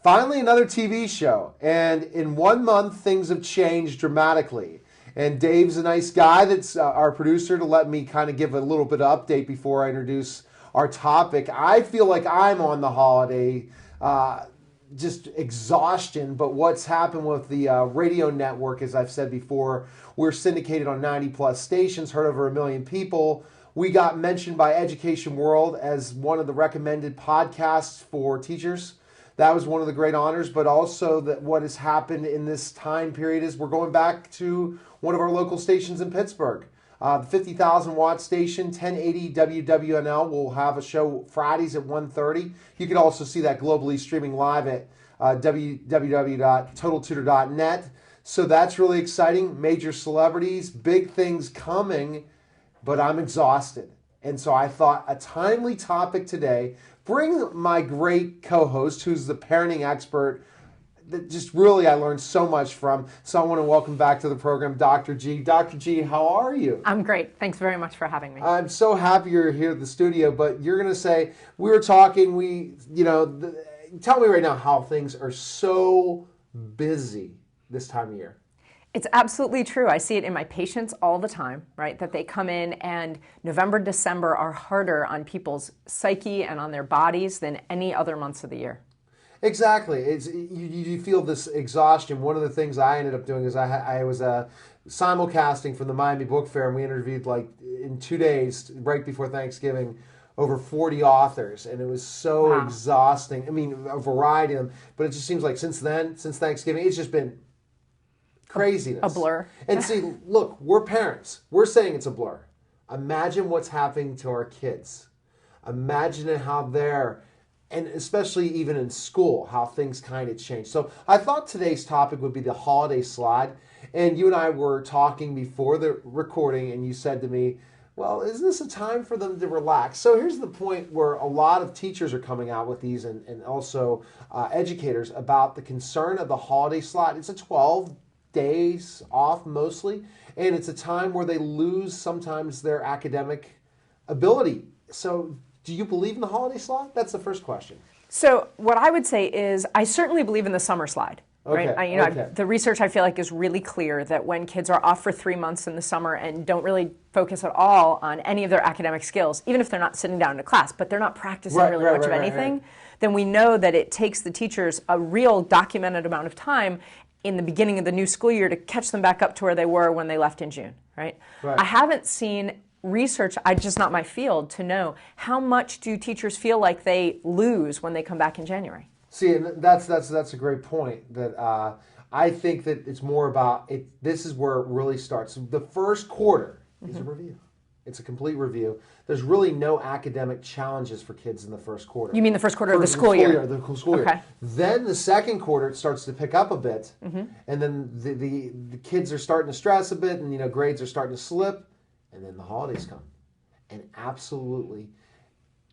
Finally, another TV show. And in 1 month, things have changed dramatically. And Dave's a nice guy that's our producer to let me kind of give a little bit of update before I introduce our topic. I feel like I'm on the holiday, just exhaustion. But what's happened with the radio network, as I've said before, we're syndicated on 90 plus stations, heard over 1 million people. We got mentioned by Education World as one of the recommended podcasts for teachers. That was one of the great honors, but also that what has happened in this time period is we're going back to one of our local stations in Pittsburgh. The 50,000 watt station, 1080 WWNL, will have a show Fridays at 1:30. You can also see that globally streaming live at www.totaltutor.net. So that's really exciting. Major celebrities, big things coming, but I'm exhausted. And so I thought a timely topic today, bring my great co-host, who's the parenting expert that just really I learned so much from. So I want to welcome back to the program, Dr. G. Dr. G, how are you? I'm great. Thanks very much for having me. I'm so happy you're here at the studio, but you're going to say, we were talking, tell me right now how things are so busy this time of year. It's absolutely true. I see it in my patients all the time, right? That they come in and November, December are harder on people's psyche and on their bodies than any other months of the year. Exactly. You feel this exhaustion. One of the things I ended up doing is I was simulcasting from the Miami Book Fair, and we interviewed in 2 days, right before Thanksgiving, over 40 authors, and it was so exhausting. I mean, a variety of them, but it just seems like since Thanksgiving, it's just been craziness. A blur. And see, look, we're parents. We're saying it's a blur. Imagine what's happening to our kids. Imagine how they're, and especially even in school, how things kind of change. So I thought today's topic would be the holiday slide. And you and I were talking before the recording, and you said to me, well, isn't this a time for them to relax? So here's the point where a lot of teachers are coming out with these, and also educators, about the concern of the holiday slide. It's a 12 days off mostly, and it's a time where they lose sometimes their academic ability. So do you believe in the holiday slide? That's the first question. So what I would say is I certainly believe in the summer slide. Okay, right? The research I feel like is really clear that when kids are off for 3 months in the summer and don't really focus at all on any of their academic skills, even if they're not sitting down in a class, but they're not practicing much of anything, then we know that it takes the teachers a real documented amount of time in the beginning of the new school year to catch them back up to where they were when they left in June, right? I haven't seen research, just not my field, to know how much do teachers feel like they lose when they come back in January. See, and that's a great point. That I think that it's more about it. This is where it really starts. The first quarter is a review. It's a complete review. There's really no academic challenges for kids in the first quarter. You mean the first quarter of the school year? The school year. Then the second quarter, it starts to pick up a bit, and then the kids are starting to stress a bit, and grades are starting to slip, and then the holidays come, and absolutely,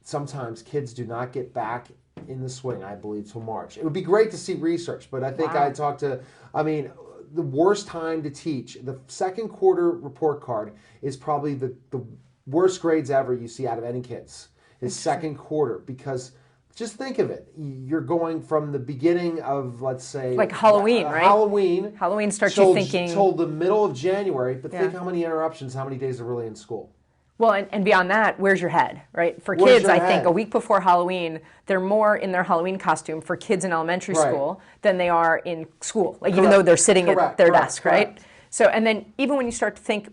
sometimes kids do not get back in the swing, I believe, till March. It would be great to see research, but I think the worst time to teach, the second quarter report card is probably the worst grades ever you see out of any kids. Is second quarter, because just think of it. You're going from the beginning of, let's say, like Halloween, right? Halloween starts you thinking till the middle of January, but think how many interruptions, how many days are really in school. Well, and beyond that, where's your head, right? For kids, I think a week before Halloween, they're more in their Halloween costume for kids in elementary school than they are in school, even though they're sitting at their desk, right? So, and then even when you start to think,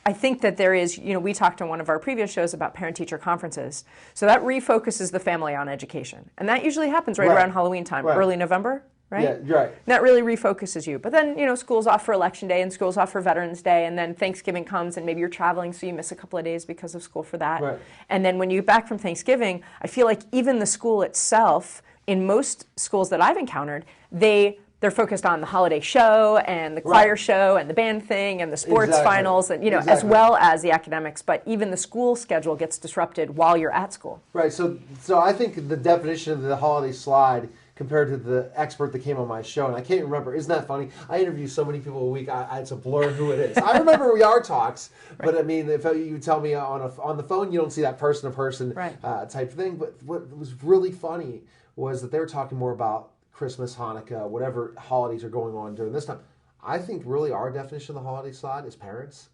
I think that there is, we talked on one of our previous shows about parent-teacher conferences. So that refocuses the family on education. And that usually happens right around Halloween time, early November. Right? Yeah, right. And that really refocuses you. But then, school's off for Election Day and school's off for Veterans Day, and then Thanksgiving comes and maybe you're traveling so you miss a couple of days because of school for that. Right. And then when you get back from Thanksgiving, I feel like even the school itself, in most schools that I've encountered, they're focused on the holiday show and the choir show and the band thing and the sports finals and as well as the academics. But even the school schedule gets disrupted while you're at school. Right. So I think the definition of the holiday slide compared to the expert that came on my show, and I can't remember. Isn't that funny? I interview so many people a week. It's a blur who it is. I remember our talks, but I mean, if you tell me on the phone, you don't see that person-to-person type of thing. But what was really funny was that they were talking more about Christmas, Hanukkah, whatever holidays are going on during this time. I think really our definition of the holiday side as parents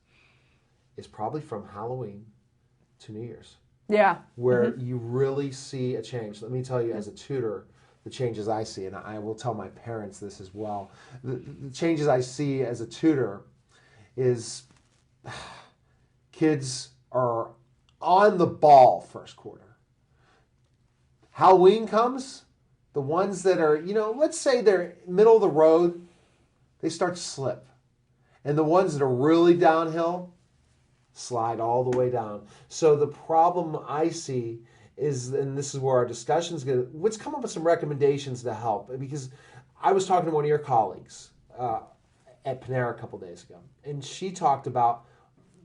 is probably from Halloween to New Year's. Yeah. Where you really see a change. Let me tell you, as a tutor, the changes I see, and I will tell my parents this as well. The changes I see as a tutor is kids are on the ball first quarter. Halloween comes, the ones that are, let's say they're middle of the road, they start to slip. And the ones that are really downhill slide all the way down. So the problem I see is, and this is where our discussion's going to, let's come up with some recommendations to help. Because I was talking to one of your colleagues at Panera a couple days ago, and she talked about,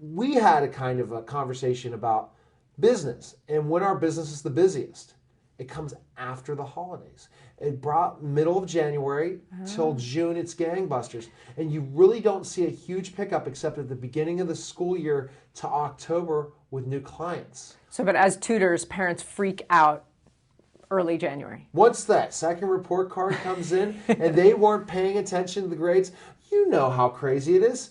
we had a kind of a conversation about business and when our business is the busiest. It comes after the holidays. It brought middle of January till June, it's gangbusters. And you really don't see a huge pickup except at the beginning of the school year to October with new clients. So, but as tutors, parents freak out early January. Once that second report card comes in and they weren't paying attention to the grades, you know how crazy it is.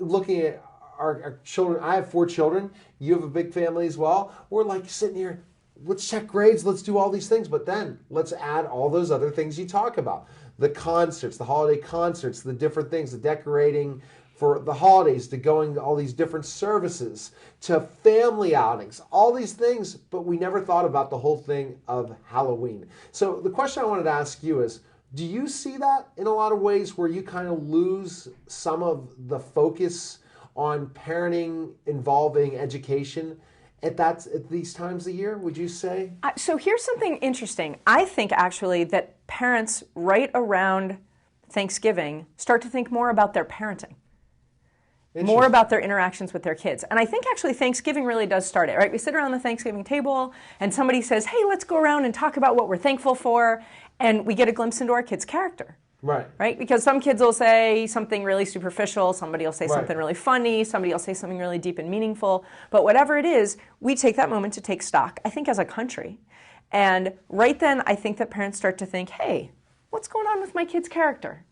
Looking at our children, I have 4 children. You have a big family as well. We're like sitting here, let's check grades, let's do all these things, but then let's add all those other things you talk about. The concerts, the holiday concerts, the different things, the decorating for the holidays, to going to all these different services, to family outings, all these things, but we never thought about the whole thing of Halloween. So the question I wanted to ask you is, do you see that in a lot of ways where you kind of lose some of the focus on parenting involving education at these times of year, would you say? So here's something interesting. I think actually that parents right around Thanksgiving start to think more about their parenting, more about their interactions with their kids. And I think actually Thanksgiving really does start it, right? We sit around the Thanksgiving table and somebody says, hey, let's go around and talk about what we're thankful for. And we get a glimpse into our kid's character. Right? Because some kids will say something really superficial, somebody will say something really funny, somebody will say something really deep and meaningful. But whatever it is, we take that moment to take stock, I think, as a country. And right then, I think that parents start to think, hey, what's going on with my kid's character?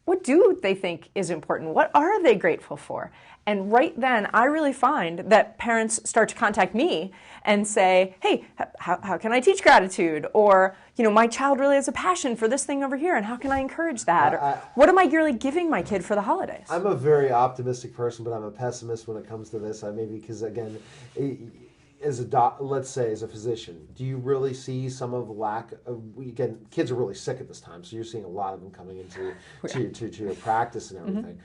What do they think is important? What are they grateful for? And right then, I really find that parents start to contact me and say, hey, how can I teach gratitude? Or, my child really has a passion for this thing over here, and how can I encourage that? Or, what am I really giving my kid for the holidays? I'm a very optimistic person, but I'm a pessimist when it comes to this. Maybe because, again, let's say as a physician, do you really see some of the lack of, again, kids are really sick at this time, so you're seeing a lot of them coming into to your practice and everything.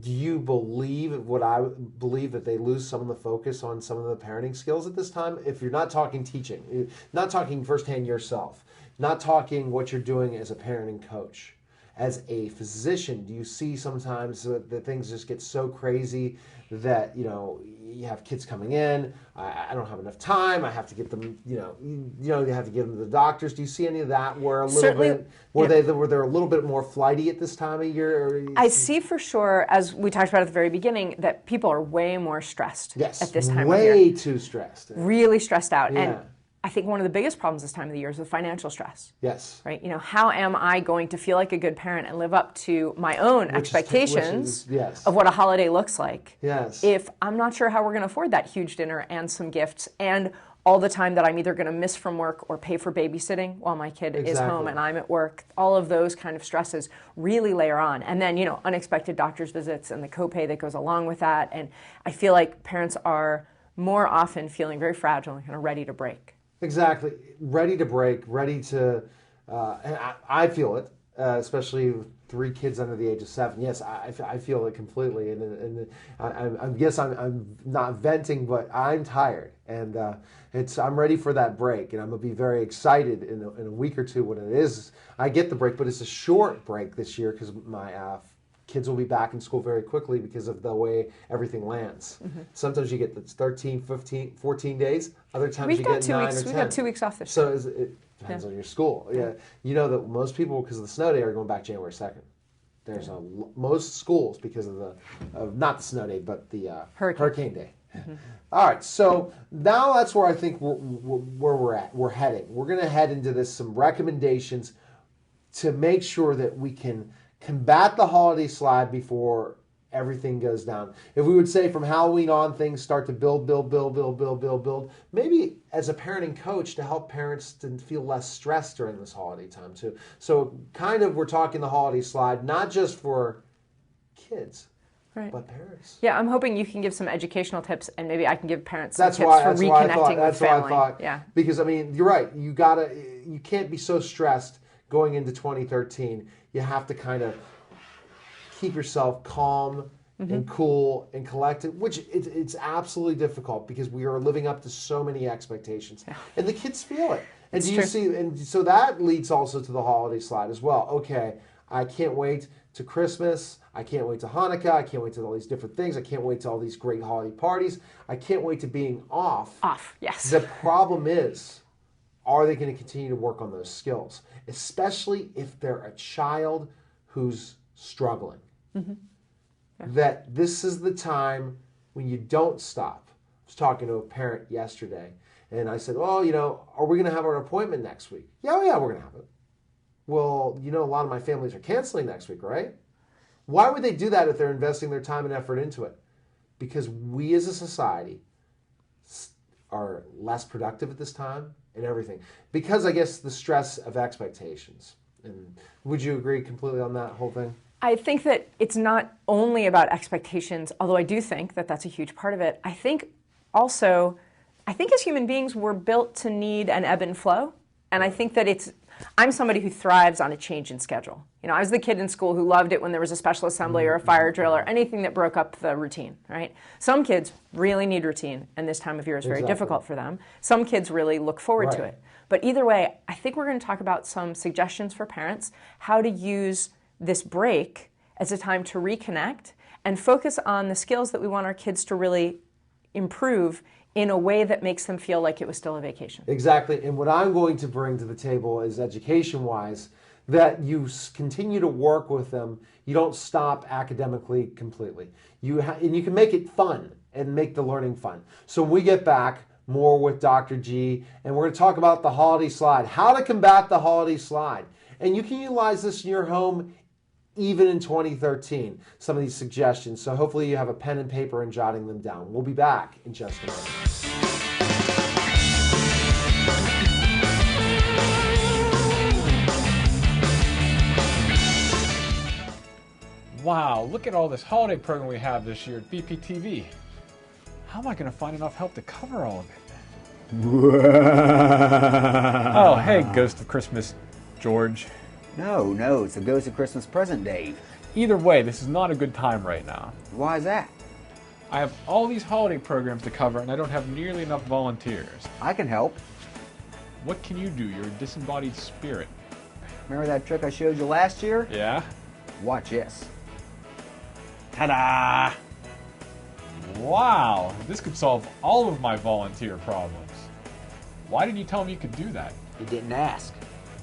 Do you believe what I believe, that they lose some of the focus on some of the parenting skills at this time? If you're not talking teaching, not talking firsthand yourself, not talking what you're doing as a parenting coach, as a physician, do you see sometimes that things just get so crazy that, you have kids coming in, I don't have enough time, I have to get them, you have to get them to the doctors. Do you see any of that where they're a little bit more flighty at this time of year? I see for sure, as we talked about at the very beginning, that people are way more stressed at this time of year. Way too stressed. Really stressed out. Yeah. And I think one of the biggest problems this time of the year is with financial stress. Yes. Right? How am I going to feel like a good parent and live up to my own expectations of what a holiday looks like? Yes. If I'm not sure how we're going to afford that huge dinner and some gifts, and all the time that I'm either going to miss from work or pay for babysitting while my kid is home and I'm at work, all of those kind of stresses really layer on. And then, unexpected doctor's visits and the copay that goes along with that. And I feel like parents are more often feeling very fragile and kind of ready to break. Exactly. Ready to break, ready to, and I feel it, especially with 3 kids under the age of 7. Yes, I feel it completely. And I guess I'm not venting, but I'm tired. And I'm ready for that break. And I'm going to be very excited in a week or two when it is. I get the break, but it's a short break this year because my kids will be back in school very quickly because of the way everything lands. Sometimes you get 13, 15, 14 days. Other times you get 9 or 10. We've got 2 weeks off this year. So it depends on your school. Yeah. You know that most people, because of the snow day, are going back January 2nd. There's most schools, because of not the snow day, but the hurricane day. All right, so now that's where I think where we're at. We're heading. We're going to head into some recommendations to make sure that we can combat the holiday slide before everything goes down. If we would say from Halloween on, things start to build, maybe as a parenting coach to help parents to feel less stressed during this holiday time too. So kind of we're talking the holiday slide, not just for kids, right, but parents. Yeah, I'm hoping you can give some educational tips, and maybe I can give parents some That's tips why, for that's why I reconnecting thought, with that's family. What I thought. Yeah. Because I mean, you're right. You can't be so stressed going into 2013. You have to kind of keep yourself calm and cool and collected, which it's absolutely difficult because we are living up to so many expectations, and the kids feel it. And do you see? And so that leads also to the holiday slide as well. Okay, I can't wait to Christmas. I can't wait to Hanukkah. I can't wait to all these different things. I can't wait to all these great holiday parties. I can't wait to being off. Off, yes. The problem is, are they going to continue to work on those skills, especially if they're a child who's struggling? That this is the time when you don't stop. I was talking to a parent yesterday, and I said, "Oh, are we going to have our appointment next week?" Yeah, we're going to have it. Well, a lot of my families are canceling next week, right? Why would they do that if they're investing their time and effort into it? Because we as a society are less productive at this time and everything. Because I guess the stress of expectations. And would you agree completely on that whole thing? I think that it's not only about expectations, although I do think that that's a huge part of it. I think as human beings, we're built to need an ebb and flow. And I think that I'm somebody who thrives on a change in schedule. I was the kid in school who loved it when there was a special assembly or a fire drill or anything that broke up the routine, right? Some kids really need routine, and this time of year is very difficult for them. Some kids really look forward to it. But either way, I think we're going to talk about some suggestions for parents, how to use this break as a time to reconnect and focus on the skills that we want our kids to really improve in a way that makes them feel like it was still a vacation. Exactly. And what I'm going to bring to the table is education-wise, that you continue to work with them. You don't stop academically completely. And you can make it fun and make the learning fun. So when we get back, more with Dr. G, and we're going to talk about the holiday slide, how to combat the holiday slide. And you can utilize this in your home even in 2013, some of these suggestions. So hopefully you have a pen and paper and jotting them down. We'll be back in just a moment. Wow, look at all this holiday program we have this year at BPTV. How am I going to find enough help to cover all of it? Oh, hey, Ghost of Christmas, George. No, it's the Ghost of Christmas present, Dave. Either way, this is not a good time right now. Why is that? I have all these holiday programs to cover and I don't have nearly enough volunteers. I can help. What can you do? You're a disembodied spirit. Remember that trick I showed you last year? Yeah? Watch this. Ta-da! Wow, this could solve all of my volunteer problems. Why didn't you tell me you could do that? You didn't ask.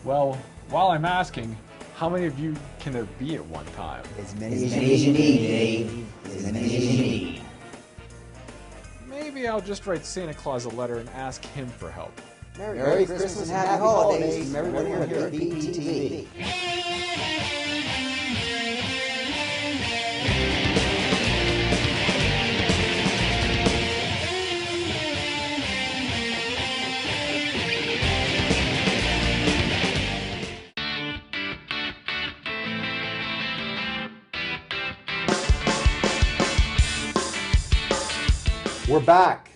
Well, while I'm asking, how many of you can there be at one time? As many as you need, Dave. As many as you need. Maybe I'll just write Santa Claus a letter and ask him for help. Merry Christmas and Happy Holidays from everyone here at BPTV. We're back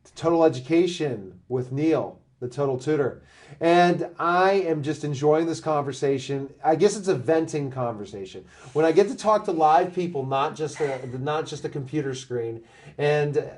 to Total Education with Neil, the Total Tutor. And I am just enjoying this conversation. I guess it's a venting conversation. When I get to talk to live people, not just a computer screen, and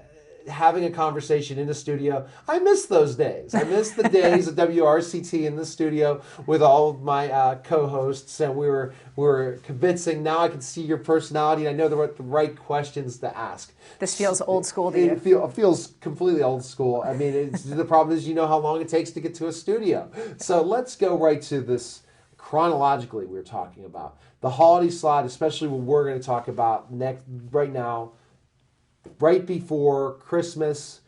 having a conversation in the studio, I miss those days. I miss the days of WRCT in the studio with all of my co-hosts, and we were convincing. Now I can see your personality, and I know the right questions to ask. This feels old school to you. It feels completely old school. I mean, the problem is how long it takes to get to a studio. So let's go right to this chronologically. We're talking about the holiday slide, especially what we're going to talk about right now. Right before Christmas,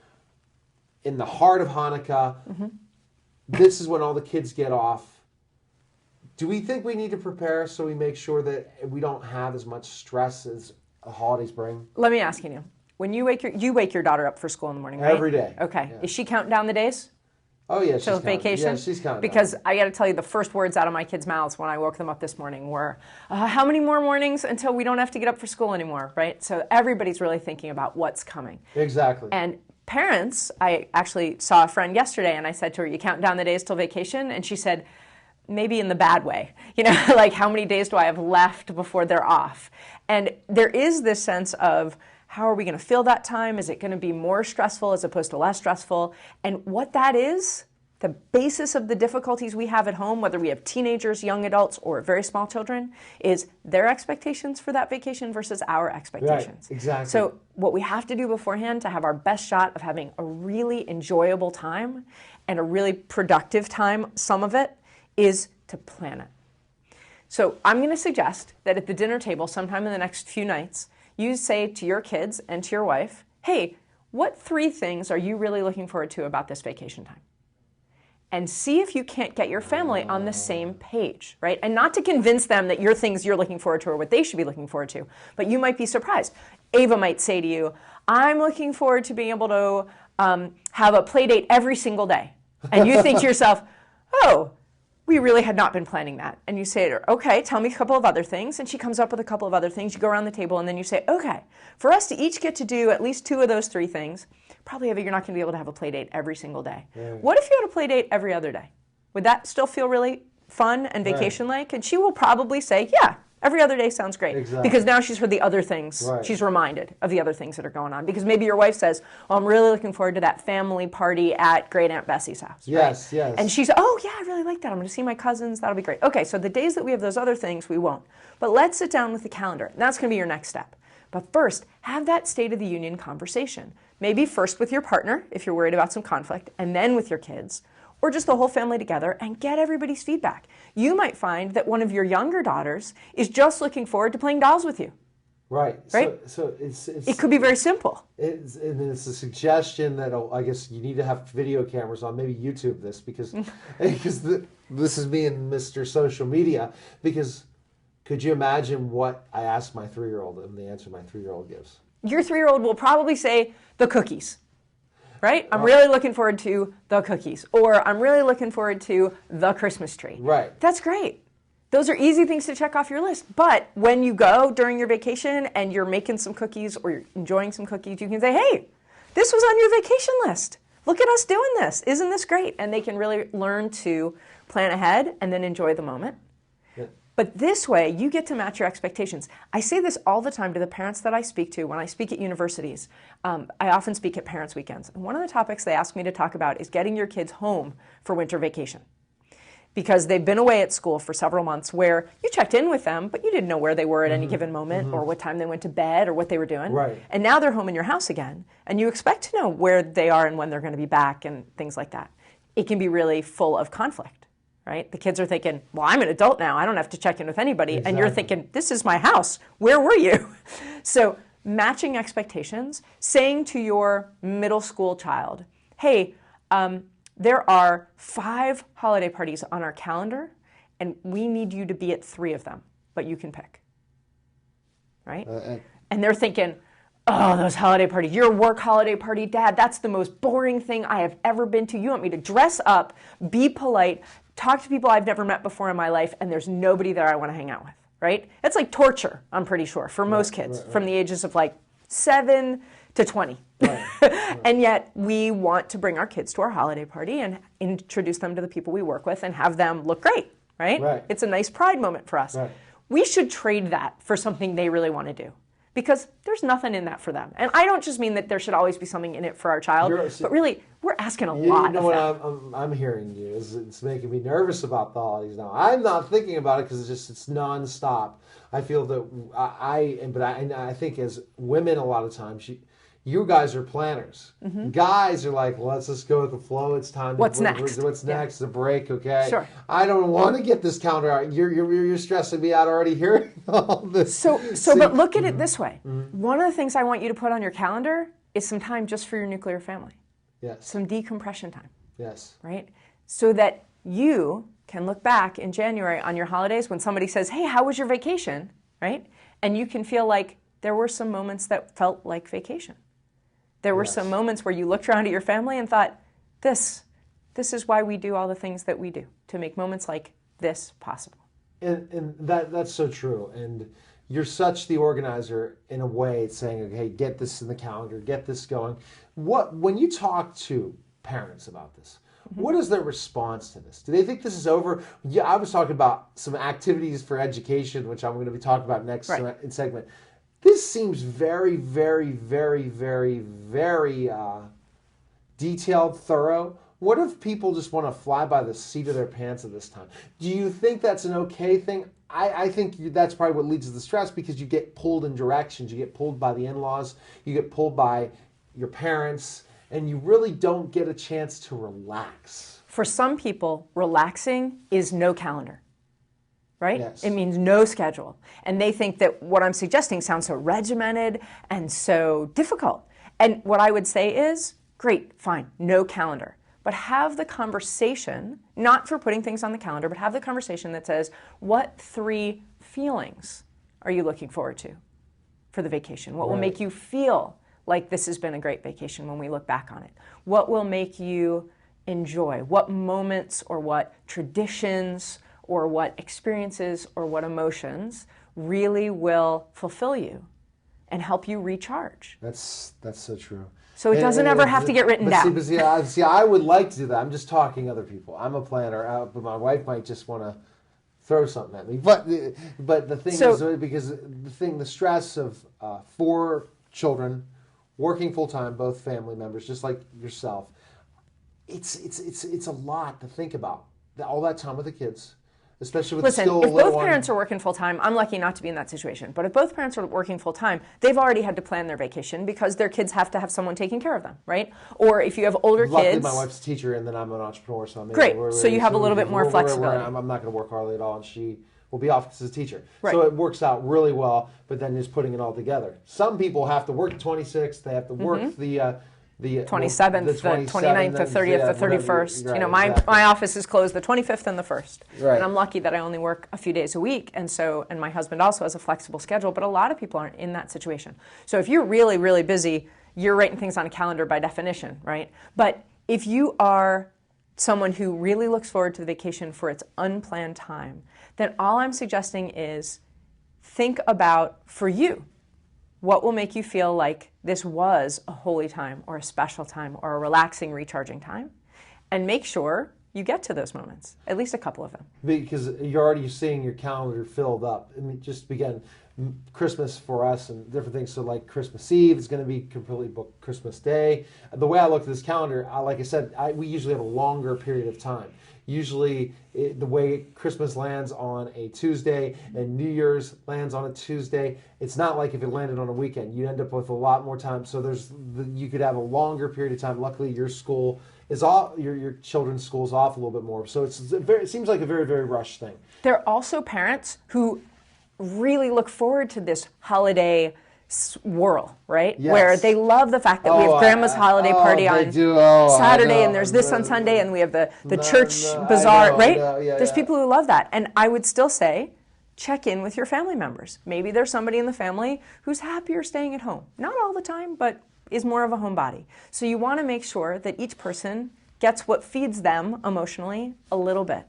in the heart of Hanukkah, this is when all the kids get off. Do we think we need to prepare so we make sure that we don't have as much stress as the holidays bring? Let me ask you, when you wake your daughter up for school in the morning, right? Every day. Okay. Yeah. Is she counting down the days? Oh, yeah, she's Till counting. vacation? Yeah, she's counting. Because I got to tell you, the first words out of my kids' mouths when I woke them up this morning were, how many more mornings until we don't have to get up for school anymore, right? So everybody's really thinking about what's coming. Exactly. And parents, I actually saw a friend yesterday, and I said to her, you counting down the days till vacation? And she said, maybe in the bad way. Like how many days do I have left before they're off? And there is this sense of, how are we going to feel that time? Is it going to be more stressful as opposed to less stressful? And what that is, the basis of the difficulties we have at home, whether we have teenagers, young adults, or very small children, is their expectations for that vacation versus our expectations. Right, exactly. So what we have to do beforehand to have our best shot of having a really enjoyable time and a really productive time, some of it, is to plan it. So I'm going to suggest that at the dinner table sometime in the next few nights, you say to your kids and to your wife, hey, what 3 things are you really looking forward to about this vacation time? And see if you can't get your family on the same page, right? And not to convince them that your things you're looking forward to are what they should be looking forward to, but you might be surprised. Ava might say to you, I'm looking forward to being able to have a play date every single day. And you think to yourself, oh, we really had not been planning that. And you say to her, okay, tell me a couple of other things. And she comes up with a couple of other things. You go around the table and then you say, okay, for us to each get to do at least 2 of those 3 things, probably you're not going to be able to have a play date every single day. Right. What if you had a play date every other day? Would that still feel really fun and vacation-like? And she will probably say, yeah, every other day sounds great. Exactly. Because now she's heard the other things. Right. She's reminded of the other things that are going on. Because maybe your wife says, well, I'm really looking forward to that family party at Great Aunt Bessie's house. Yes, right? yes. And she's, oh, yeah, I really like that. I'm going to see my cousins. That'll be great. Okay, so the days that we have those other things, we won't. But let's sit down with the calendar. And that's going to be your next step. But first, have that State of the Union conversation. Maybe first with your partner, if you're worried about some conflict, and then with your kids, or just the whole family together, and get everybody's feedback. You might find that one of your younger daughters is just looking forward to playing dolls with you. Right. Right? So it could be very simple. It's a suggestion that I guess you need to have video cameras on. Maybe YouTube this because this is me and Mr. Social Media. Because could you imagine what I asked my 3-year-old and the answer my 3-year-old gives? Your 3-year-old will probably say the cookies. Right? I'm really looking forward to the cookies. Or I'm really looking forward to the Christmas tree. Right. That's great. Those are easy things to check off your list. But when you go during your vacation and you're making some cookies or you're enjoying some cookies, you can say, hey, this was on your vacation list. Look at us doing this. Isn't this great? And they can really learn to plan ahead and then enjoy the moment. Yeah. But this way, you get to match your expectations. I say this all the time to the parents that I speak to when I speak at universities. I often speak at parents' weekends. And one of the topics they ask me to talk about is getting your kids home for winter vacation. Because they've been away at school for several months where you checked in with them, but you didn't know where they were at any given moment or what time they went to bed or what they were doing. Right. And now they're home in your house again, and you expect to know where they are and when they're going to be back and things like that. It can be really full of conflict, right? The kids are thinking, well, I'm an adult now. I don't have to check in with anybody. Exactly. And you're thinking, this is my house. Where were you? So matching expectations, saying to your middle school child, hey, there are 5 holiday parties on our calendar, and we need you to be at 3 of them, but you can pick, right? And they're thinking, oh, those holiday parties, your work holiday party, Dad, that's the most boring thing I have ever been to. You want me to dress up, be polite, talk to people I've never met before in my life, and there's nobody there I want to hang out with, right? It's like torture, I'm pretty sure, for most kids from the ages of like 7 to 20. Right. And yet we want to bring our kids to our holiday party and introduce them to the people we work with and have them look great, right? It's a nice pride moment for us. Right. We should trade that for something they really want to do because there's nothing in that for them. And I don't just mean that there should always be something in it for our child, but really we're asking a lot. You know what I'm hearing you is it's making me nervous about the holidays now. I'm not thinking about it because it's nonstop. I feel that I think as women a lot of times you guys are planners. Mm-hmm. Guys are like, let's just go with the flow. It's time. What's next? What's next? The break, okay? Sure. I don't want to get this calendar out. You're stressing me out already hearing all this. But look at it this way. Mm-hmm. One of the things I want you to put on your calendar is some time just for your nuclear family. Yes. Some decompression time. Yes. Right? So that you can look back in January on your holidays when somebody says, hey, how was your vacation, right? And you can feel like there were some moments that felt like vacation. There were some moments where you looked around at your family and thought, this is why we do all the things that we do, to make moments like this possible. And that's so true. And you're such the organizer in a way, saying, okay, get this in the calendar, get this going. When you talk to parents about this, what is their response to this? Do they think this is over? Yeah, I was talking about some activities for education, which I'm going to be talking about next segment. This seems very, very, very, very, very detailed, thorough. What if people just want to fly by the seat of their pants at this time? Do you think that's an okay thing? I think that's probably what leads to the stress, because you get pulled in directions. You get pulled by the in-laws. You get pulled by your parents. And you really don't get a chance to relax. For some people, relaxing is no calendar, right? Yes. It means no schedule. And they think that what I'm suggesting sounds so regimented and so difficult. And what I would say is, great, fine, no calendar. But have the conversation, not for putting things on the calendar, but have the conversation that says, what 3 feelings are you looking forward to for the vacation? What will make you feel like this has been a great vacation when we look back on it? What will make you enjoy? What moments or what traditions or what experiences or what emotions really will fulfill you and help you recharge? That's so true. So it doesn't ever have to get written down. See, I would like to do that. I'm just talking other people. I'm a planner, but my wife might just want to throw something at me. But the thing is, because the stress of 4 children, working full time, both family members, just like yourself, it's a lot to think about. All that time with the kids, especially with Listen, still if a little both parents are working full time, I'm lucky not to be in that situation. But if both parents are working full time, they've already had to plan their vacation because their kids have to have someone taking care of them, right? Or if you have older Luckily, kids, my wife's a teacher, and then I'm an entrepreneur, so I'm great. So you have a little bit more flexibility. I'm not going to work hardly at all, and she will be off as a teacher. Right. So it works out really well, but then just putting it all together. Some people have to work the 26th, they have to work the 27th, the 29th, the 30th, the 31st. Right, my office is closed the 25th and the 1st. Right. And I'm lucky that I only work a few days a week, and my husband also has a flexible schedule, but a lot of people aren't in that situation. So if you're really, really busy, you're writing things on a calendar by definition, right? But if you are someone who really looks forward to the vacation for its unplanned time, then all I'm suggesting is think about, for you, what will make you feel like this was a holy time or a special time or a relaxing, recharging time, and make sure you get to those moments, at least a couple of them. Because you're already seeing your calendar filled up. I mean, just again, Christmas for us and different things. So like Christmas Eve is going to be completely booked. Christmas Day. The way I look at this calendar, like I said, we usually have a longer period of time. Usually the way Christmas lands on a Tuesday and New Year's lands on a Tuesday, it's not like if it landed on a weekend. You end up with a lot more time. So you could have a longer period of time. Luckily, your school is off, your children's school's off a little bit more. So it seems like a very, very rushed thing. There are also parents who really look forward to this holiday swirl, right? Yes. Where they love the fact that we have grandma's holiday party on Saturday, and there's this on Sunday, and we have the church bazaar, right? There's people who love that. And I would still say, check in with your family members. Maybe there's somebody in the family who's happier staying at home. Not all the time, but is more of a homebody. So you want to make sure that each person gets what feeds them emotionally a little bit.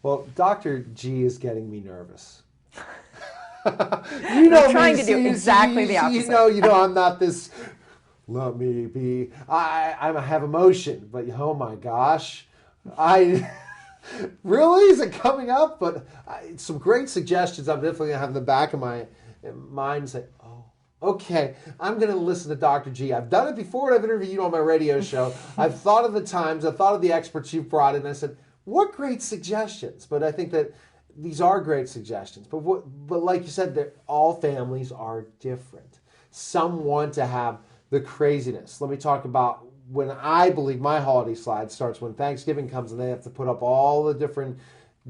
Well, Dr. G is getting me nervous. I'm trying to do exactly the opposite. You know, I'm not this. Let me be. I have emotion, but oh my gosh, really is it coming up? But some great suggestions. I'm definitely gonna have in the back of my mind and say, oh, okay, I'm gonna listen to Dr. G. I've done it before. I've interviewed you on my radio show. I've thought of the times. I've thought of the experts you've brought in. And I said, what great suggestions. But I think that these are great suggestions, but like you said, all families are different. Some want to have the craziness. Let me talk about when I believe my holiday slide starts when Thanksgiving comes and they have to put up all the different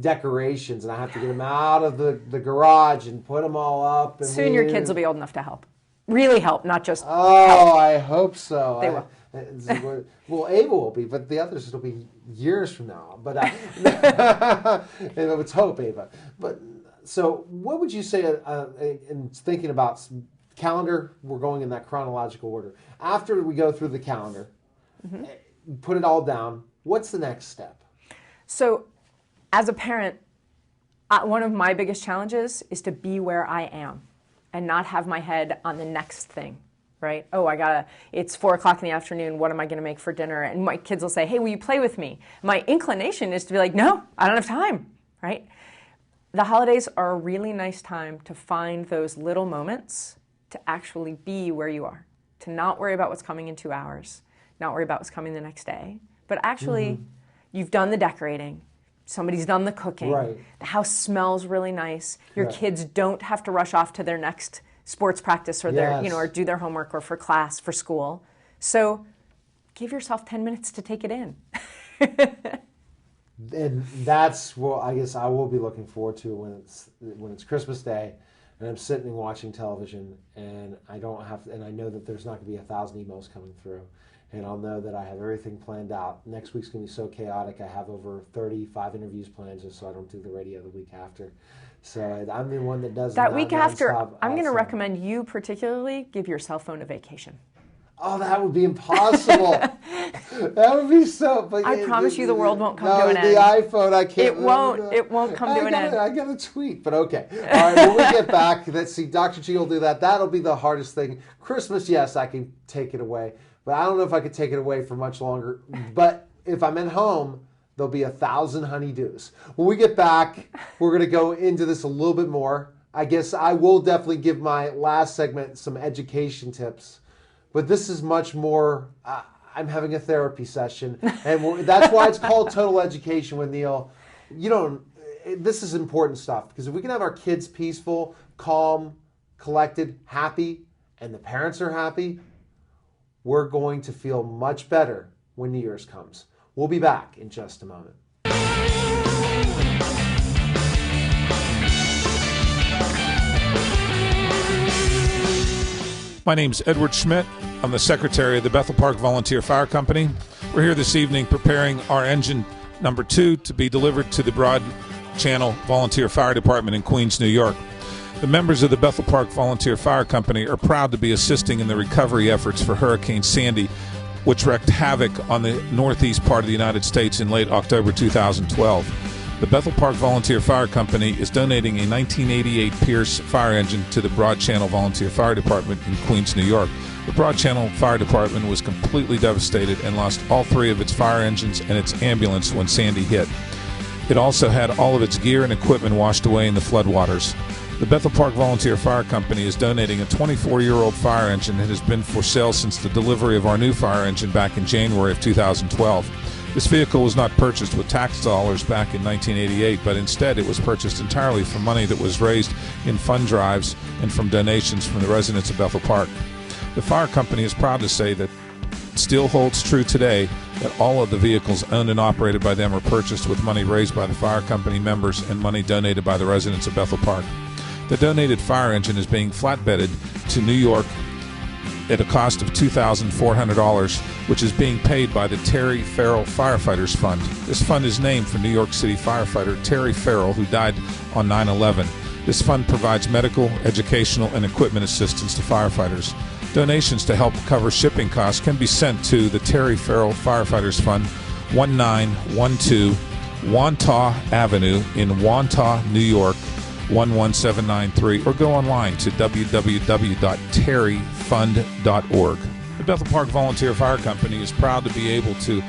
decorations and I have to get them out of the garage and put them all up. And soon your kids will be old enough to help. really help, not just Oh, I hope so. They will. Well, Ava will be, but the others will be years from now. But let's hope, Ava. But so, what would you say in thinking about calendar? We're going in that chronological order. After we go through the calendar, put it all down. What's the next step? So, as a parent, one of my biggest challenges is to be where I am and not have my head on the next thing, right? Oh, it's 4:00 in the afternoon. What am I going to make for dinner? And my kids will say, hey, will you play with me? My inclination is to be like, no, I don't have time, right? The holidays are a really nice time to find those little moments to actually be where you are, to not worry about what's coming in 2 hours, not worry about what's coming the next day, but actually you've done the decorating. Somebody's done the cooking. Right. The house smells really nice. Your Right. kids don't have to rush off to their next sports practice or their, Yes. or do their homework or for class, for school. So give yourself 10 minutes to take it in. And that's what I guess I will be looking forward to when it's Christmas Day, and I'm sitting and watching television, and I don't have to, and I know that there's not going to be 1,000 emails coming through, and I'll know that I have everything planned out. Next week's going to be so chaotic. I have over 35 interviews planned just so I don't do the radio the week after. So I'm the one that does That week after, I'm going to outside. recommend you particularly give your cell phone a vacation. Oh, that would be impossible. That would be so. But I promise you the world won't come no, to an the end. iPhone, I can't. It won't come to an end. I got a tweet, but okay. All right, when we get back, let's see. Dr. G will do that. That'll be the hardest thing. Christmas, yes, I can take it away, but I don't know if I could take it away for much longer. But if I'm at home, there'll be 1,000 honeydews. When we get back, we're going to go into this a little bit more. I guess I will definitely give my last segment some education tips. But this is much more, I'm having a therapy session. And that's why it's called Total Education with Neil. This is important stuff. Because if we can have our kids peaceful, calm, collected, happy, and the parents are happy, we're going to feel much better when New Year's comes. We'll be back in just a moment. My name's Edward Schmidt. I'm the secretary of the Bethel Park Volunteer Fire Company. We're here this evening preparing our engine number 2 to be delivered to the Broad Channel Volunteer Fire Department in Queens, New York. The members of the Bethel Park Volunteer Fire Company are proud to be assisting in the recovery efforts for Hurricane Sandy, which wreaked havoc on the northeast part of the United States in late October 2012. The Bethel Park Volunteer Fire Company is donating a 1988 Pierce fire engine to the Broad Channel Volunteer Fire Department in Queens, New York. The Broad Channel Fire Department was completely devastated and lost all 3 of its fire engines and its ambulance when Sandy hit. It also had all of its gear and equipment washed away in the floodwaters. The Bethel Park Volunteer Fire Company is donating a 24-year-old fire engine that has been for sale since the delivery of our new fire engine back in January of 2012. This vehicle was not purchased with tax dollars back in 1988, but instead it was purchased entirely from money that was raised in fund drives and from donations from the residents of Bethel Park. The fire company is proud to say that it still holds true today that all of the vehicles owned and operated by them are purchased with money raised by the fire company members and money donated by the residents of Bethel Park. The donated fire engine is being flatbedded to New York at a cost of $2,400, which is being paid by the Terry Farrell Firefighters Fund. This fund is named for New York City firefighter Terry Farrell, who died on 9/11. This fund provides medical, educational, and equipment assistance to firefighters. Donations to help cover shipping costs can be sent to the Terry Farrell Firefighters Fund, 1912 Wantagh Avenue in Wantagh, New York, 11793, or go online to www.terryfund.org. The Bethel Park Volunteer Fire Company is proud to be able to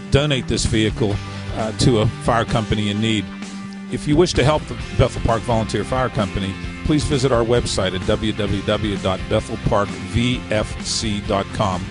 donate this vehicle to a fire company in need. If you wish to help the Bethel Park Volunteer Fire Company, please visit our website at www.bethelparkvfc.com.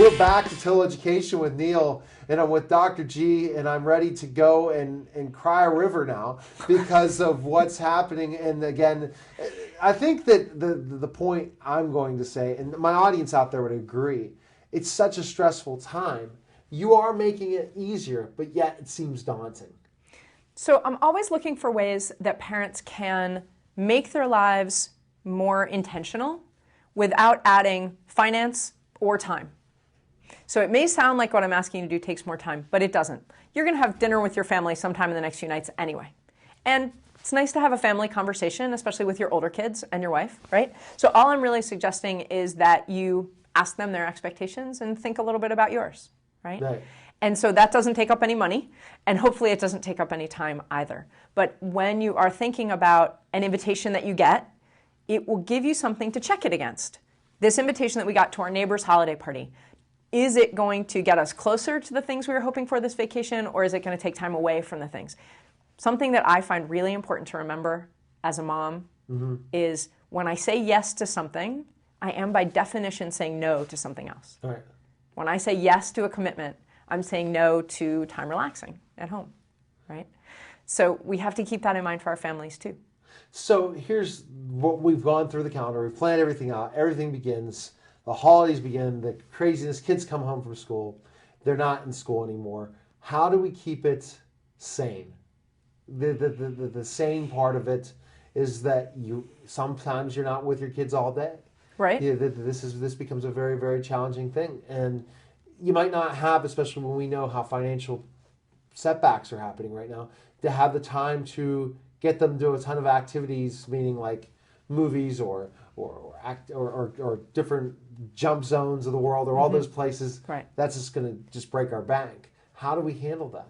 We're back to Till Education with Neil, and I'm with Dr. G, and I'm ready to go and cry a river now because of what's happening. And again, I think that the point I'm going to say, and my audience out there would agree, it's such a stressful time. You are making it easier, but yet it seems daunting. So I'm always looking for ways that parents can make their lives more intentional without adding finance or time. So it may sound like what I'm asking you to do takes more time, but it doesn't. You're going to have dinner with your family sometime in the next few nights anyway. And it's nice to have a family conversation, especially with your older kids and your wife, right? So all I'm really suggesting is that you ask them their expectations and think a little bit about yours, right? Right. And so that doesn't take up any money, and hopefully it doesn't take up any time either. But when you are thinking about an invitation that you get, it will give you something to check it against. This invitation that we got to our neighbor's holiday party, is it going to get us closer to the things we were hoping for this vacation, or is it going to take time away from the things? Something that I find really important to remember as a mom is when I say yes to something, I am by definition saying no to something else. All right. When I say yes to a commitment, I'm saying no to time relaxing at home, right? So we have to keep that in mind for our families too. So here's what we've gone through the calendar. We've planned everything out. Everything begins. The holidays begin. The craziness. Kids come home from school. They're not in school anymore. How do we keep it sane? The sane part of it is that sometimes you're not with your kids all day. Right. Yeah, this becomes a very, very challenging thing. And you might not have, especially when we know how financial setbacks are happening right now, to have the time to get them to do a ton of activities, meaning like movies or different jump zones of the world or all those places. Right. That's just going to just break our bank. How do we handle that?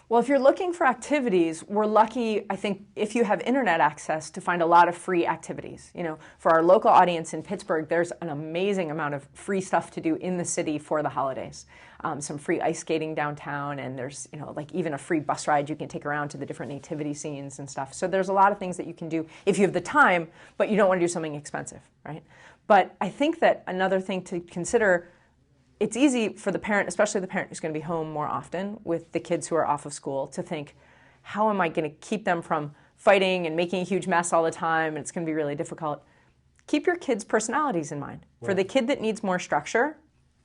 Well, if you're looking for activities, we're lucky, I think, if you have internet access to find a lot of free activities. You know, for our local audience in Pittsburgh, there's an amazing amount of free stuff to do in the city for the holidays. Some free ice skating downtown, and there's, you know, like even a free bus ride you can take around to the different nativity scenes and stuff. So there's a lot of things that you can do if you have the time, but you don't want to do something expensive, right? But I think that another thing to consider, it's easy for the parent, especially the parent who's going to be home more often with the kids who are off of school, to think, how am I going to keep them from fighting and making a huge mess all the time, and it's going to be really difficult. Keep your kids' personalities in mind. Right. For the kid that needs more structure,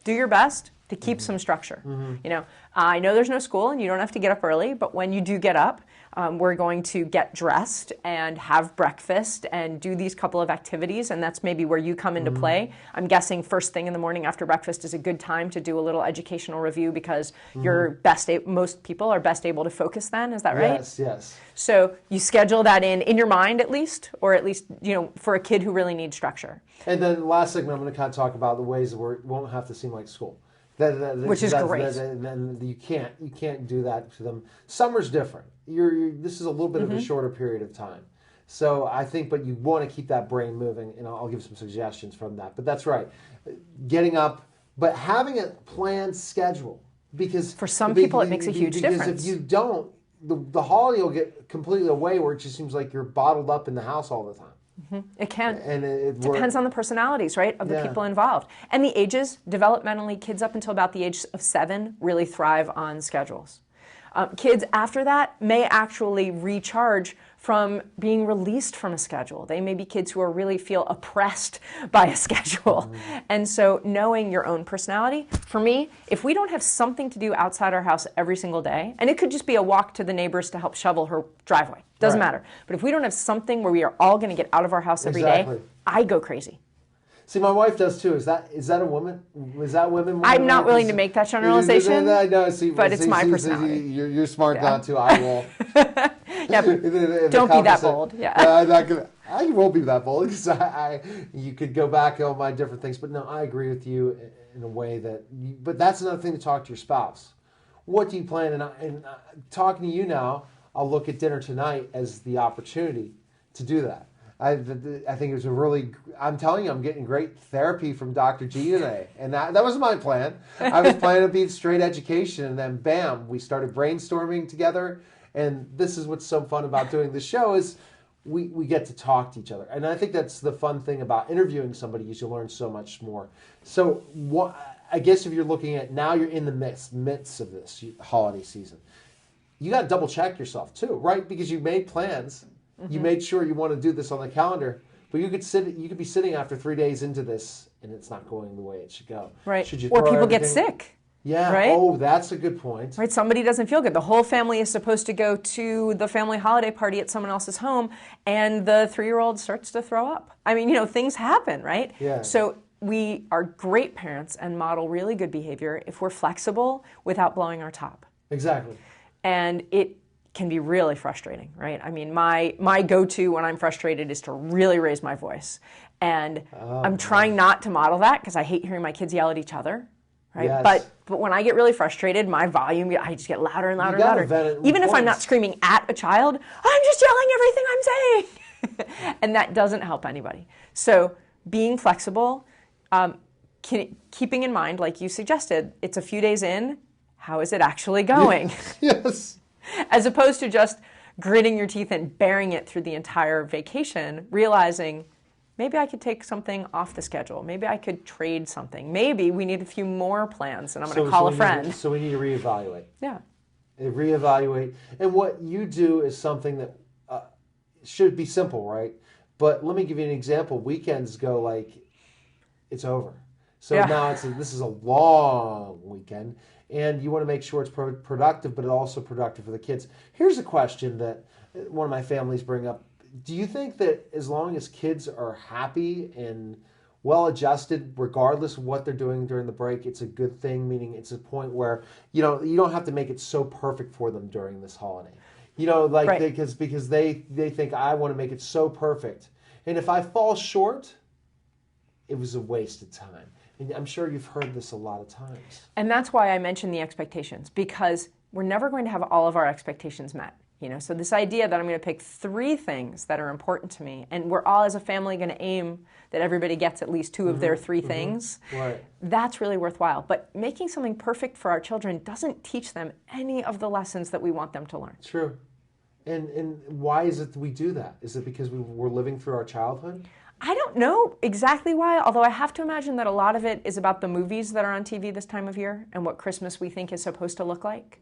do your best to keep some structure. You know, I know there's no school and you don't have to get up early, but when you do get up, we're going to get dressed and have breakfast and do these couple of activities, and that's maybe where you come into play. I'm guessing first thing in the morning after breakfast is a good time to do a little educational review because you're most people are best able to focus then. Is that right? Yes, yes. So you schedule that in your mind at least, or at least, you know, for a kid who really needs structure. And then the last segment, I'm going to kind of talk about the ways where it won't have to seem like school. Which is great. And you can't do that to them. Summer's different. This is a little bit of a shorter period of time. So I think, but you want to keep that brain moving, and I'll give some suggestions from that. But that's right. Getting up, but having a planned schedule. Because for some people it makes a huge difference. Because if you don't, the holiday will get completely away where it just seems like you're bottled up in the house all the time. It can. And it depends on the personalities, right, of the people involved. And the ages, developmentally, kids up until about the age of 7 really thrive on schedules. Kids after that may actually recharge from being released from a schedule. They may be kids who really feel oppressed by a schedule. And so knowing your own personality, for me, if we don't have something to do outside our house every single day, and it could just be a walk to the neighbors to help shovel her driveway, doesn't matter. But if we don't have something where we are all going to get out of our house every day, I go crazy. See, my wife does too. Is that a woman? Is that women? I'm not willing to make that generalization. No, see, but it's my personality. You're smart not to. I will. Don't be that bold. Yeah. I'm not gonna. I won't be that bold because you could go back on my different things. But no, I agree with you in a way that. But that's another thing to talk to your spouse. What do you plan? And talking to you now, I'll look at dinner tonight as the opportunity to do that. I think it was I'm telling you, I'm getting great therapy from Dr. G today. And that was my plan. I was planning to be straight education, and then bam, we started brainstorming together. And this is what's so fun about doing the show is we get to talk to each other. And I think that's the fun thing about interviewing somebody is you learn so much more. So I guess if you're looking at now, you're in the midst of this holiday season. You got to double check yourself too, right? Because you made plans, you made sure you want to do this on the calendar, but you could be sitting after 3 days into this, and it's not going the way it should go. Right. Should you or throw people get everything- sick. Yeah. Right? Oh, that's a good point. Right, somebody doesn't feel good. The whole family is supposed to go to the family holiday party at someone else's home, and the 3-year-old starts to throw up. I mean, things happen, right? Yeah. So we are great parents and model really good behavior if we're flexible without blowing our top. Exactly. And it can be really frustrating, right? I mean, my go-to when I'm frustrated is to really raise my voice. And I'm trying not to model that because I hate hearing my kids yell at each other. Right? Yes. But when I get really frustrated, my volume, I just get louder and louder and gotta vet louder. it Even if I'm not once. screaming at a child, I'm just yelling everything I'm saying. And that doesn't help anybody. So being flexible, keeping in mind, like you suggested, it's a few days in, how is it actually going? Yes. As opposed to just gritting your teeth and bearing it through the entire vacation, realizing maybe I could take something off the schedule. Maybe I could trade something. Maybe we need a few more plans and I'm going to call a friend. So we need to reevaluate. Yeah. Reevaluate. And what you do is something that should be simple, right? But let me give you an example. Weekends go like, it's over. So Yeah. now this is a long weekend, and you want to make sure it's productive, but also productive for the kids. Here's a question that one of my families bring up. Do you think that as long as kids are happy and well adjusted, regardless of what they're doing during the break, it's a good thing? Meaning, it's a point where you don't have to make it so perfect for them during this holiday. Right. Because they think I want to make it so perfect, and if I fall short, it was a waste of time. And I'm sure you've heard this a lot of times. And that's why I mentioned the expectations, because we're never going to have all of our expectations met. So this idea that I'm going to pick 3 things that are important to me, and we're all as a family going to aim that everybody gets at least 2 of their 3 things, Right. that's really worthwhile. But making something perfect for our children doesn't teach them any of the lessons that we want them to learn. True. And why is it that we do that? Is it because we're living through our childhood? I don't know exactly why, although I have to imagine that a lot of it is about the movies that are on TV this time of year and what Christmas we think is supposed to look like.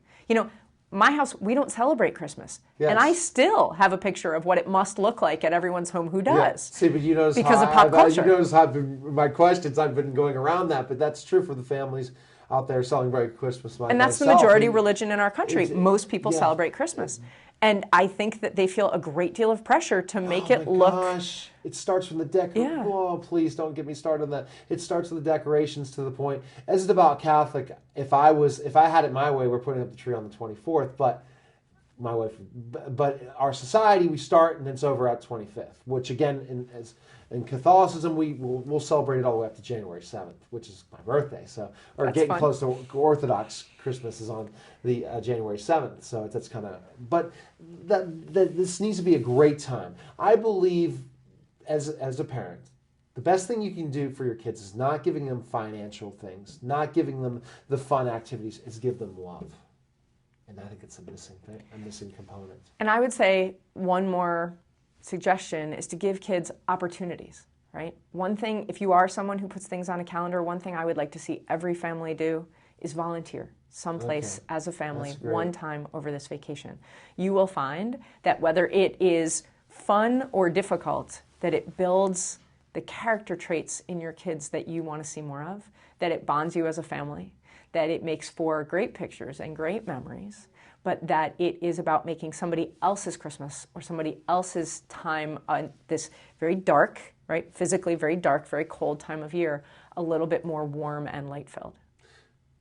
My house, we don't celebrate Christmas. Yes. And I still have a picture of what it must look like at everyone's home who does. Yeah. See, but you notice because how of pop culture. You notice how my questions, I've been going around that, but that's true for the families out there celebrating Christmas. And that's the majority religion in our country. Most people yeah. celebrate Christmas. And I think that they feel a great deal of pressure to make it my look... Gosh. It starts from the decorations. Yeah. Oh, please don't get me started on that. It starts with the decorations to the point. As a devout Catholic, if I had it my way, we're putting up the tree on the 24th, but our society, we start and it's over at 25th, which again, in Catholicism, we'll celebrate it all the way up to January 7th, which is my birthday. So, or That's getting fun. close to Orthodox Christmas is on the January 7th. So that's kind of, but this needs to be a great time. I believe, as a parent, the best thing you can do for your kids is not giving them financial things, not giving them the fun activities, is give them love. And I think it's a missing component. And I would say one more suggestion is to give kids opportunities, right? One thing, if you are someone who puts things on a calendar, one thing I would like to see every family do is volunteer someplace as a family That's great. one time over this vacation. You will find that whether it is fun or difficult, that it builds the character traits in your kids that you want to see more of, that it bonds you as a family, that it makes for great pictures and great memories, but that it is about making somebody else's Christmas or somebody else's time on this very dark, right, physically very dark, very cold time of year, a little bit more warm and light-filled.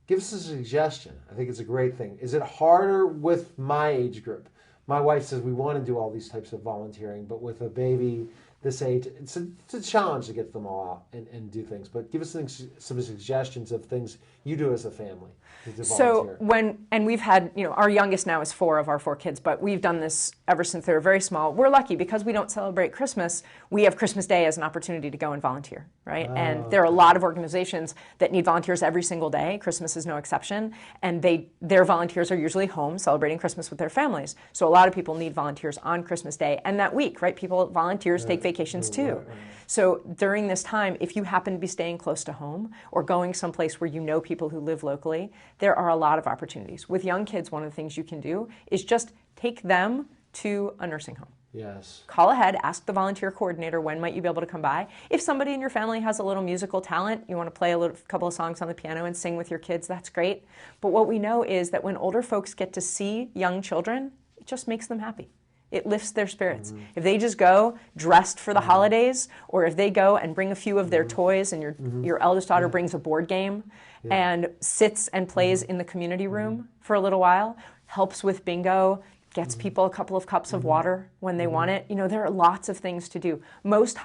Give us a suggestion. I think it's a great thing. Is it harder with my age group? My wife says we want to do all these types of volunteering, but with a baby this age, it's a challenge to get them all out and do things. But give us some suggestions of things you do as a family to So volunteer. we've had, our youngest now is 4 of our 4 kids, but we've done this ever since they were very small. We're lucky because we don't celebrate Christmas. We have Christmas Day as an opportunity to go and volunteer, right? And there are a lot of organizations that need volunteers every single day. Christmas is no exception. And their volunteers are usually home celebrating Christmas with their families. So a lot of people need volunteers on Christmas Day and that week, right? Volunteers take vacations too. So during this time, if you happen to be staying close to home or going someplace where you know people who live locally, there are a lot of opportunities. With young kids, one of the things you can do is just take them to a nursing home. Yes. Call ahead, ask the volunteer coordinator when might you be able to come by. If somebody in your family has a little musical talent, you want to play a couple of songs on the piano and sing with your kids, that's great. But what we know is that when older folks get to see young children, it just makes them happy. It lifts their spirits. If they just go dressed for the holidays, or if they go and bring a few of their toys, and your eldest daughter brings a board game and sits and plays in the community room for a little while, helps with bingo, gets people a couple of cups of water when they want it. You know, there are lots of things to do. Most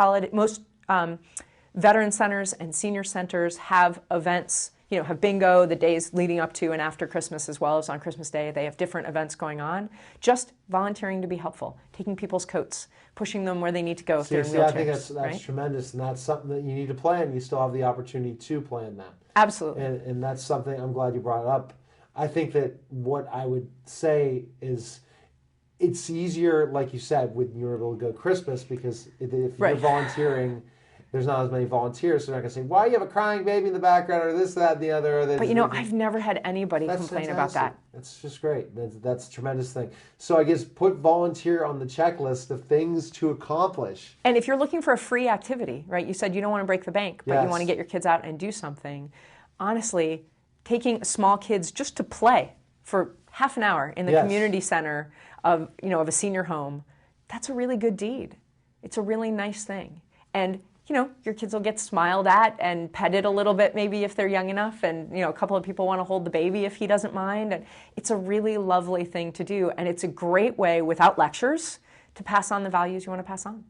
veteran centers and senior centers have events, you know, have bingo the days leading up to and after Christmas, as well as on Christmas Day. They have different events going on. Just volunteering to be helpful, taking people's coats, pushing them where they need to go if they're in wheelchairs. I think that's right? tremendous, and that's something that you need to plan. You still have the opportunity to plan that. Absolutely. And that's something, I'm glad you brought it up. I think that what I would say is it's easier, like you said, when you're able to go Christmas, because if you're volunteering, there's not as many volunteers, so they're not going to say, why you have a crying baby in the background, or this, that, and the other. But you know, I've never had anybody complain about that. That's just great. That's a tremendous thing. So I guess put volunteer on the checklist of things to accomplish. And if you're looking for a free activity, right, you said you don't want to break the bank, but you want to get your kids out and do something. Honestly, taking small kids just to play for half an hour in the community center of a senior home, that's a really good deed. It's a really nice thing. And you know, your kids will get smiled at and petted a little bit maybe if they're young enough, and you know, a couple of people want to hold the baby if he doesn't mind, and it's a really lovely thing to do, and it's a great way without lectures to pass on the values you want to pass on.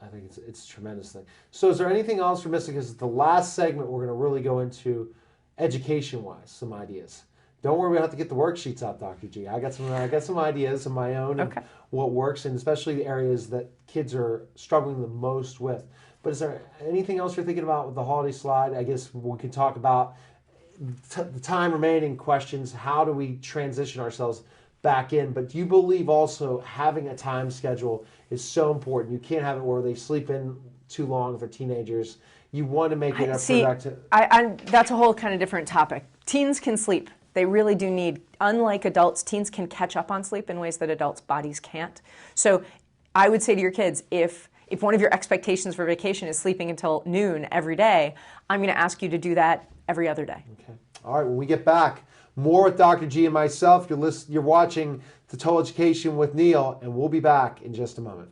I think it's a tremendous thing. So is there anything else we're missing? Because the last segment we're going to really go into education-wise, some ideas. Don't worry, we don't have to get the worksheets out, Dr. G. I got some ideas of my own and what works, and especially the areas that kids are struggling the most with. But is there anything else you're thinking about with the holiday slide? I guess we can talk about the time remaining questions. How do we transition ourselves back in? But do you believe also having a time schedule is so important? You can't have it where they sleep in too long if they're teenagers. You want to make it a productive... That's a whole kind of different topic. Teens can sleep. They really do need, unlike adults, teens can catch up on sleep in ways that adults' bodies can't. So I would say to your kids, if one of your expectations for vacation is sleeping until noon every day, I'm going to ask you to do that every other day. Okay. All right, when we get back, more with Dr. G and myself. You're watching The Total Education with Neil, and we'll be back in just a moment.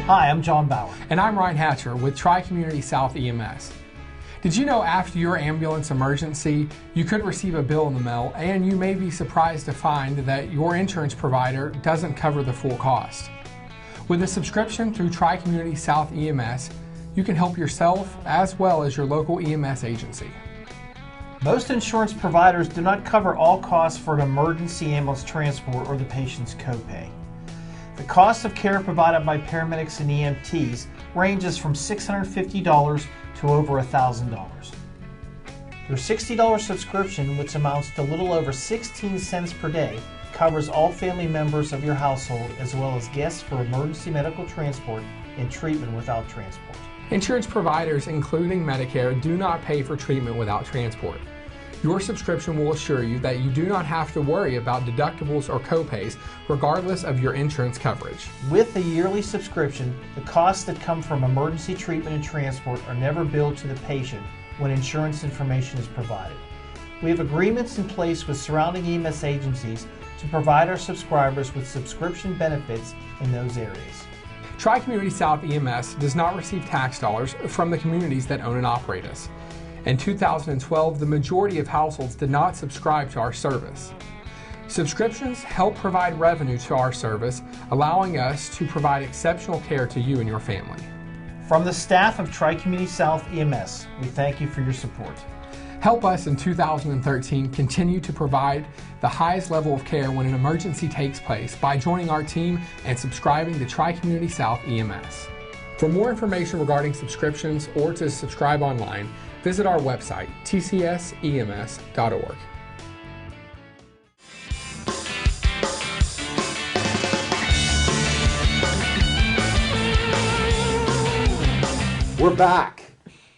Hi, I'm John Bauer. And I'm Ryan Hatcher with Tri-Community South EMS. Did you know after your ambulance emergency, you could receive a bill in the mail, and you may be surprised to find that your insurance provider doesn't cover the full cost? With a subscription through Tri-Community South EMS, you can help yourself as well as your local EMS agency. Most insurance providers do not cover all costs for an emergency ambulance transport or the patient's copay. The cost of care provided by paramedics and EMTs ranges from $650 to over $1,000. Your $60 subscription, which amounts to a little over 16 cents per day, covers all family members of your household as well as guests for emergency medical transport and treatment without transport. Insurance providers, including Medicare, do not pay for treatment without transport. Your subscription will assure you that you do not have to worry about deductibles or copays, regardless of your insurance coverage. With a yearly subscription, the costs that come from emergency treatment and transport are never billed to the patient when insurance information is provided. We have agreements in place with surrounding EMS agencies to provide our subscribers with subscription benefits in those areas. Tri-Community South EMS does not receive tax dollars from the communities that own and operate us. In 2012, the majority of households did not subscribe to our service. Subscriptions help provide revenue to our service, allowing us to provide exceptional care to you and your family. From the staff of Tri-Community South EMS, we thank you for your support. Help us in 2013 continue to provide the highest level of care when an emergency takes place by joining our team and subscribing to Tri-Community South EMS. For more information regarding subscriptions or to subscribe online, visit our website, tcsems.org. We're back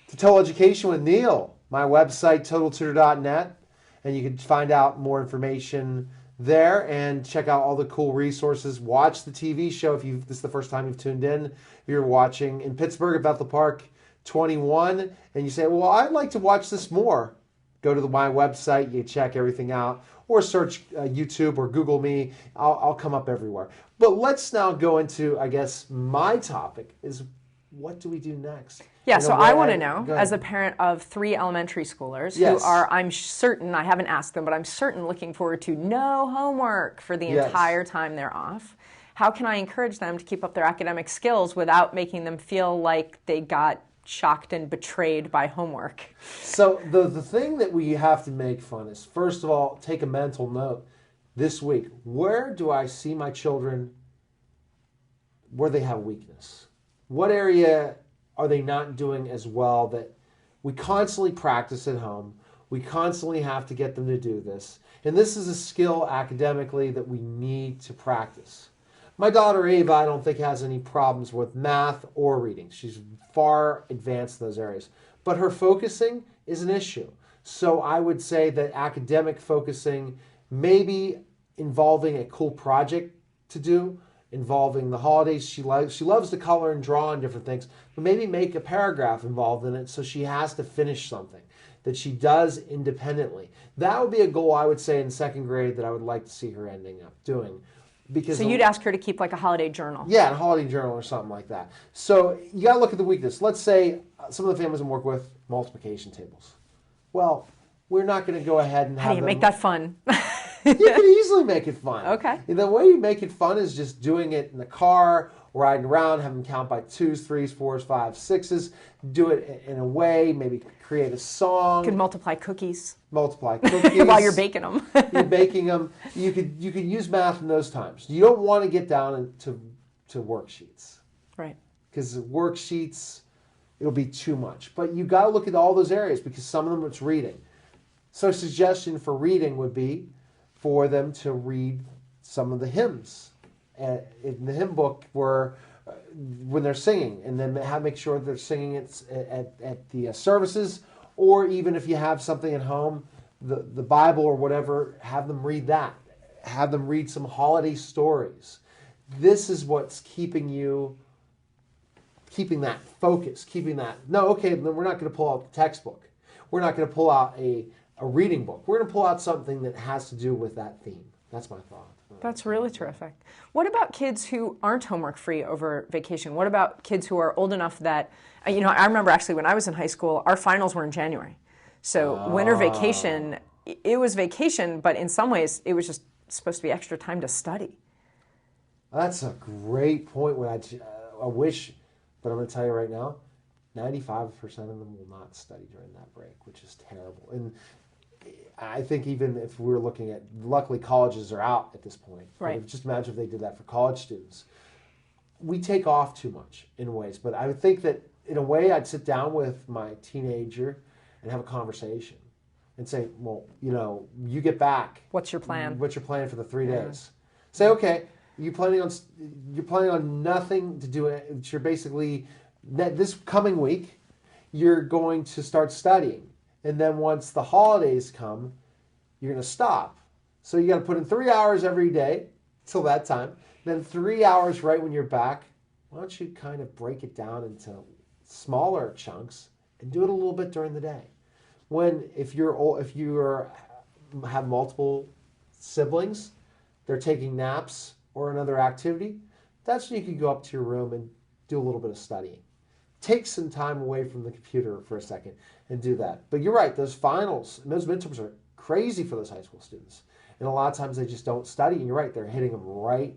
to Total Education with Neil. My website, totaltutor.net, and you can find out more information there and check out all the cool resources. Watch the TV show if this is the first time you've tuned in. If you're watching in Pittsburgh at Bethel Park 21 and you say, well, I'd like to watch this more, go to my website, you check everything out, or search YouTube or Google me. I'll come up everywhere. But let's now go into, I guess, my topic is, what do we do next? Yeah, so I want to know, as a parent of 3 elementary schoolers who are, I'm certain, I haven't asked them, but I'm certain looking forward to no homework for the entire time they're off. How can I encourage them to keep up their academic skills without making them feel like they got shocked and betrayed by homework? So the thing that we have to make fun is, first of all, take a mental note this week. Where do I see my children where they have weakness? What area are they not doing as well that we constantly practice at home? We constantly have to get them to do this. And this is a skill academically that we need to practice. My daughter Ava, I don't think has any problems with math or reading. She's far advanced in those areas. But her focusing is an issue. So I would say that academic focusing, maybe involving a cool project to do, involving the holidays. She loves to color and draw and different things, but maybe make a paragraph involved in it so she has to finish something that she does independently. That would be a goal, I would say, in 2nd grade that I would like to see her ending up doing. So you'd ask her to keep like a holiday journal? Yeah, a holiday journal or something like that. So you got to look at the weakness. Let's say some of the families I work with, multiplication tables. Well, we're not going to go ahead and have How do you make that fun? You can easily make it fun. Okay. The way you make it fun is just doing it in the car, riding around, have them count by 2s, 3s, 4s, 5s, 6s. Do it in a way, maybe create a song. You could multiply cookies. Multiply cookies. While you're baking them. You're baking them. You could use math in those times. You don't want to get down into worksheets. Right. Because worksheets, it'll be too much. But you got to look at all those areas because some of them it's reading. So a suggestion for reading would be for them to read some of the hymns in the hymn book when they're singing, and then make sure they're singing it at the services, or even if you have something at home, the Bible or whatever, have them read that. Have them read some holiday stories. This is what's keeping that focus, then we're not going to pull out the textbook. We're not going to pull out a reading book. We're going to pull out something that has to do with that theme. That's my thought. That's really terrific. What about kids who aren't homework free over vacation? What about kids who are old enough that, I remember actually when I was in high school, our finals were in January. So winter vacation, it was vacation, but in some ways it was just supposed to be extra time to study. That's a great point. I wish, but I'm going to tell you right now, 95% of them will not study during that break, which is terrible. And I think even if we're looking at, luckily colleges are out at this point. Right. Just imagine if they did that for college students. We take off too much in ways, but I would think that in a way I'd sit down with my teenager and have a conversation and say, well, you get back. What's your plan? What's your plan for the 3 days? Say, okay, you're planning on nothing to do it. You're basically, this coming week, you're going to start studying. And then once the holidays come, you're going to stop. So you got to put in 3 hours every day till that time. Then 3 hours right when you're back. Why don't you kind of break it down into smaller chunks and do it a little bit during the day? If you have multiple siblings, they're taking naps or another activity, that's when you can go up to your room and do a little bit of studying. Take some time away from the computer for a second and do that. But you're right, those finals and those midterms are crazy for those high school students. And a lot of times they just don't study. And you're right, they're hitting them right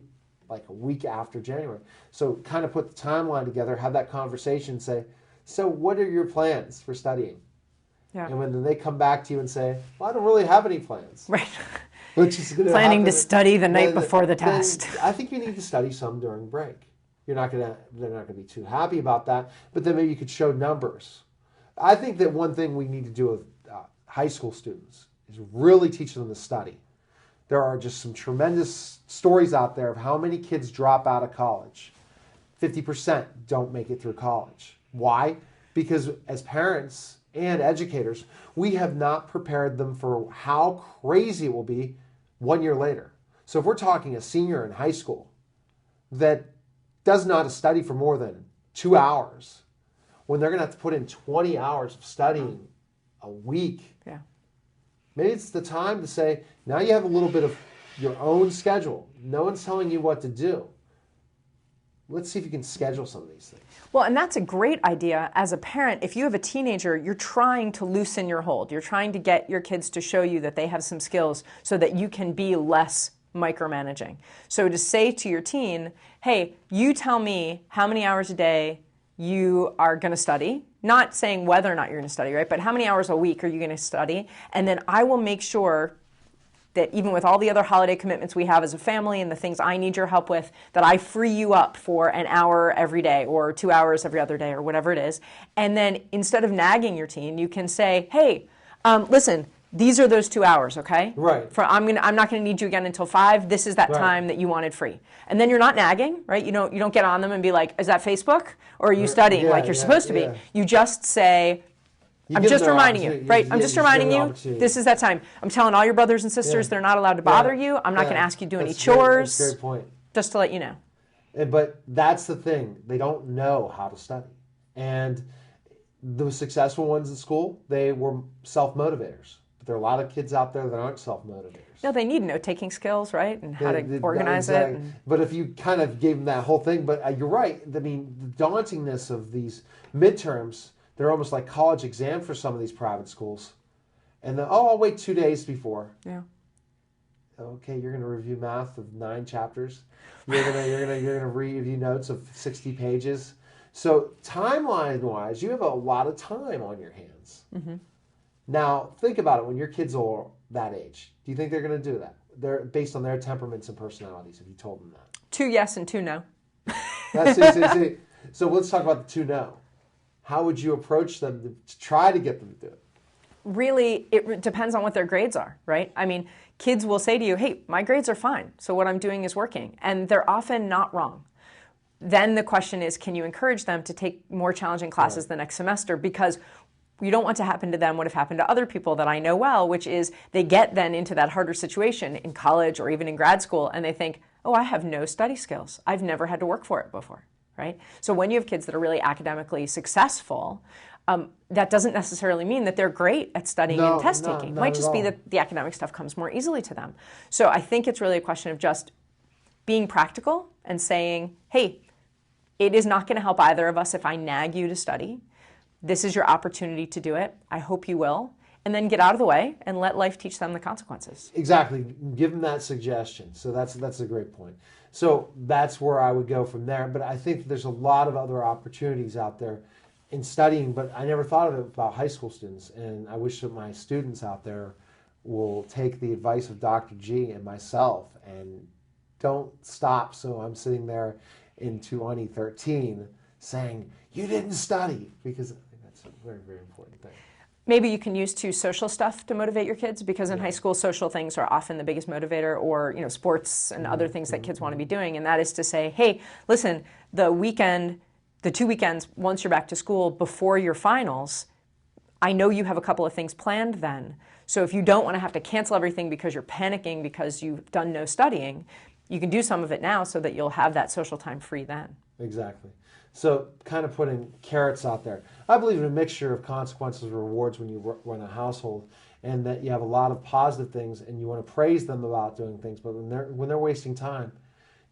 like a week after January. So kind of put the timeline together, have that conversation, say, so what are your plans for studying? Yeah. And when they come back to you and say, well, I don't really have any plans. Right. Which is planning to study the night before the test. I think you need to study some during break. they're not gonna be too happy about that. But then maybe you could show numbers. I think that one thing we need to do with high school students is really teach them to study. There are just some tremendous stories out there of how many kids drop out of college. 50% don't make it through college. Why? Because as parents and educators, we have not prepared them for how crazy it will be 1 year later. So if we're talking a senior in high school that does not study for more than 2 hours, when they're going to have to put in 20 hours of studying a week, Yeah. maybe it's the time to say, now you have a little bit of your own schedule. No one's telling you what to do. Let's see if you can schedule some of these things. Well, and that's a great idea as a parent. If you have a teenager, you're trying to loosen your hold. You're trying to get your kids to show you that they have some skills so that you can be less micromanaging. So to say to your teen, hey, you tell me how many hours a day you are going to study, not saying whether or not you're going to study, right? But how many hours a week are you going to study? And then I will make sure that even with all the other holiday commitments we have as a family and the things I need your help with, that I free you up for an hour every day or 2 hours every other day or whatever it is. And then instead of nagging your teen, you can say, hey, listen, these are those 2 hours, okay? Right. I'm not going to need you again until 5. This is that time that you wanted free. And then you're not nagging, right? You don't get on them and be like, is that Facebook? Or are you studying like you're supposed to be? You just say, I'm just reminding you, right? I'm just reminding you, this is that time. I'm telling all your brothers and sisters they're not allowed to bother you. I'm not going to ask you to do any chores. That's a great point. Just to let you know. But that's the thing. They don't know how to study. And the successful ones in school, they were self-motivators. But there are a lot of kids out there that aren't self-motivators. No, they need note-taking skills, right? And how to organize it. But if you kind of gave them that whole thing, but you're right. I mean, the dauntingness of these midterms, they're almost like college exams for some of these private schools. And then, I'll wait 2 days before. Yeah. Okay, you're going to review math of 9 chapters. You're gonna review notes of 60 pages. So timeline-wise, you have a lot of time on your hands. Mm-hmm. Now, think about it. When your kids are that age, do you think they're going to do that? They're based on their temperaments and personalities. Have you told them that? 2 yes and 2 no. See. So let's talk about the 2 no. How would you approach them to try to get them to do it? Really, it depends on what their grades are, right? I mean, kids will say to you, hey, my grades are fine, so what I'm doing is working. And they're often not wrong. Then the question is, can you encourage them to take more challenging classes the next semester? Because you don't want to happen to them what have happened to other people that I know well, which is they get then into that harder situation in college or even in grad school, and they think, oh, I have no study skills. I've never had to work for it before. Right? So when you have kids that are really academically successful, that doesn't necessarily mean that they're great at studying and test taking. It might just be that the academic stuff comes more easily to them. So I think it's really a question of just being practical and saying, hey, it is not going to help either of us if I nag you to study. This is your opportunity to do it. I hope you will. And then get out of the way and let life teach them the consequences. Exactly. Give them that suggestion. So that's a great point. So that's where I would go from there. But I think there's a lot of other opportunities out there in studying, but I never thought of it about high school students. And I wish that my students out there will take the advice of Dr. G and myself and don't stop. So I'm sitting there in 2013 saying, you didn't study, because I think that's a very, very important thing. Maybe you can use social stuff to motivate your kids, because in high school, social things are often the biggest motivator, or sports and other things that kids want to be doing. And that is to say, hey, listen, the 2 weekends once you're back to school before your finals, I know you have a couple of things planned then. So if you don't want to have to cancel everything because you're panicking because you've done no studying, you can do some of it now so that you'll have that social time free then. Exactly. So kind of putting carrots out there. I believe in a mixture of consequences and rewards when you run a household, and that you have a lot of positive things and you want to praise them about doing things. But when they're wasting time,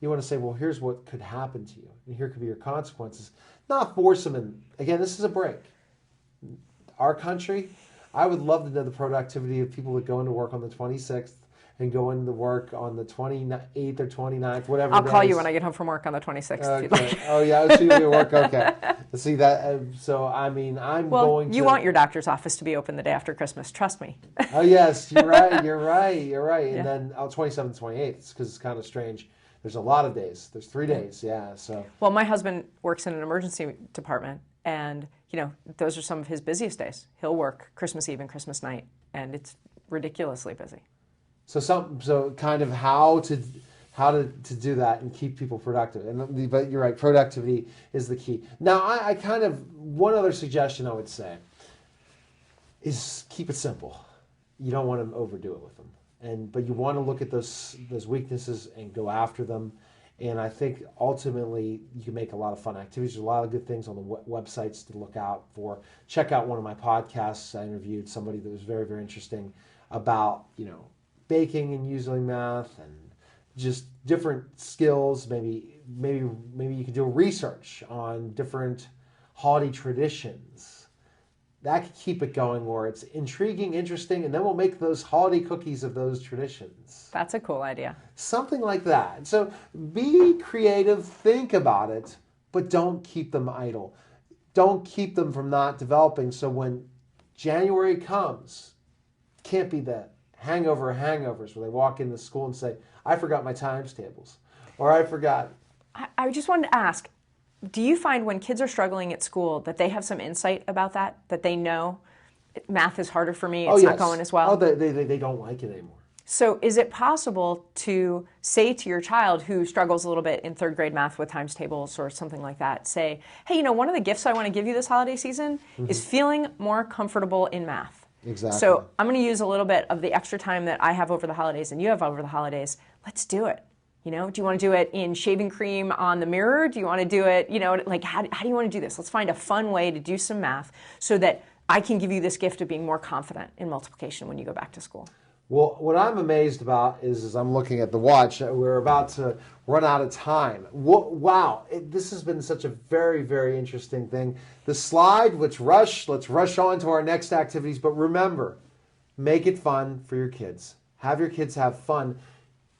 you want to say, well, here's what could happen to you. And here could be your consequences. Not force them in. Again, this is a break. Our country, I would love to know the productivity of people that go into work on the 26th and go into work on the 28th or 29th, whatever. I'll call you when I get home from work on the 26th. Okay. If you'd like. Oh, yeah, I'll shoot you at work. Okay. See that? So, I mean, I'm going to... you want your doctor's office to be open the day after Christmas. Trust me. Oh, yes, you're right. Yeah. And then 27th, 28th, because it's kind of strange There's a lot of days. There's 3 days, yeah. So. Well, my husband works in an emergency department, and those are some of his busiest days. He'll work Christmas Eve and Christmas night, and it's ridiculously busy. So kind of how to do that and keep people productive. But you're right, productivity is the key. Now, I kind of, one other suggestion I would say is keep it simple. You don't want to overdo it with them, but you want to look at those weaknesses and go after them. And I think ultimately you can make a lot of fun activities. There's a lot of good things on the websites to look out for. Check out one of my podcasts. I interviewed somebody that was very, very interesting about baking and using math and just different skills. Maybe you could do research on different holiday traditions. That could keep it going where it's intriguing, interesting, and then we'll make those holiday cookies of those traditions. That's a cool idea. Something like that. So be creative, think about it, but don't keep them idle. Don't keep them from not developing. So when January comes, can't be the hangover of hangovers where they walk into school and say, I forgot my times tables, or I forgot. I just wanted to ask, do you find when kids are struggling at school that they have some insight about that they know math is harder for me, it's not going as well? Oh, they don't like it anymore. So is it possible to say to your child who struggles a little bit in third grade math with times tables or something like that, say, hey, one of the gifts I want to give you this holiday season is feeling more comfortable in math. Exactly. So I'm going to use a little bit of the extra time that I have over the holidays and you have over the holidays. Let's do it. Do you want to do it in shaving cream on the mirror? Do you want to do it, how do you want to do this? Let's find a fun way to do some math so that I can give you this gift of being more confident in multiplication when you go back to school. Well, what I'm amazed about is I'm looking at the watch. We're about to run out of time. Wow, this has been such a very, very interesting thing. The slide, let's rush on to our next activities. But remember, make it fun for your kids. Have your kids have fun.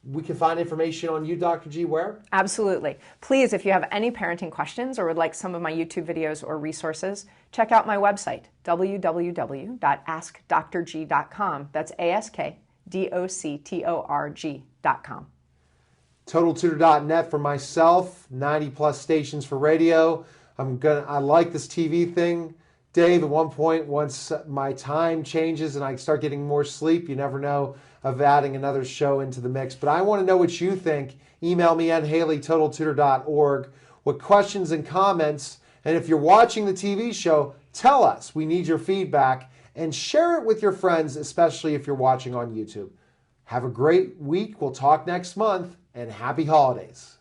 We can find information on you, Dr. G, where? Absolutely. Please, if you have any parenting questions or would like some of my YouTube videos or resources, check out my website, www.askdrg.com. That's AskDoctorG.com. TotalTutor.net for myself, 90 plus stations for radio. I like this TV thing. Dave, at one point, once my time changes and I start getting more sleep, you never know of adding another show into the mix. But I want to know what you think. Email me at haley@totaltutor.org with questions and comments. And if you're watching the TV show, tell us. We need your feedback. And share it with your friends, especially if you're watching on YouTube. Have a great week. We'll talk next month. And happy holidays.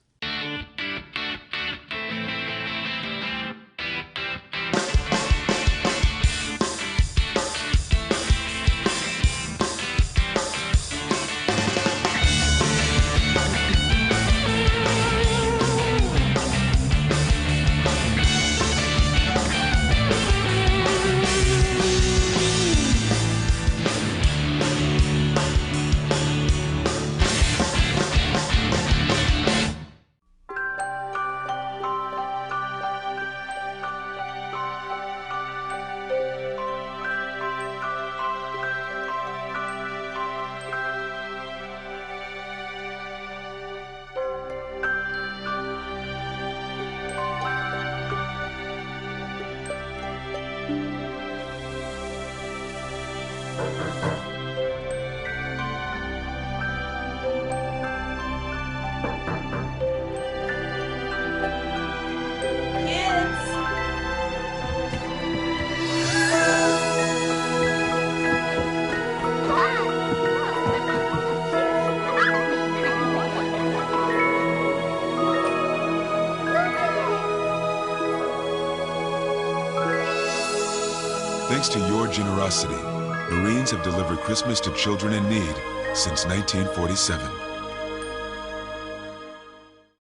Thanks to your generosity, Marines have delivered Christmas to children in need since 1947.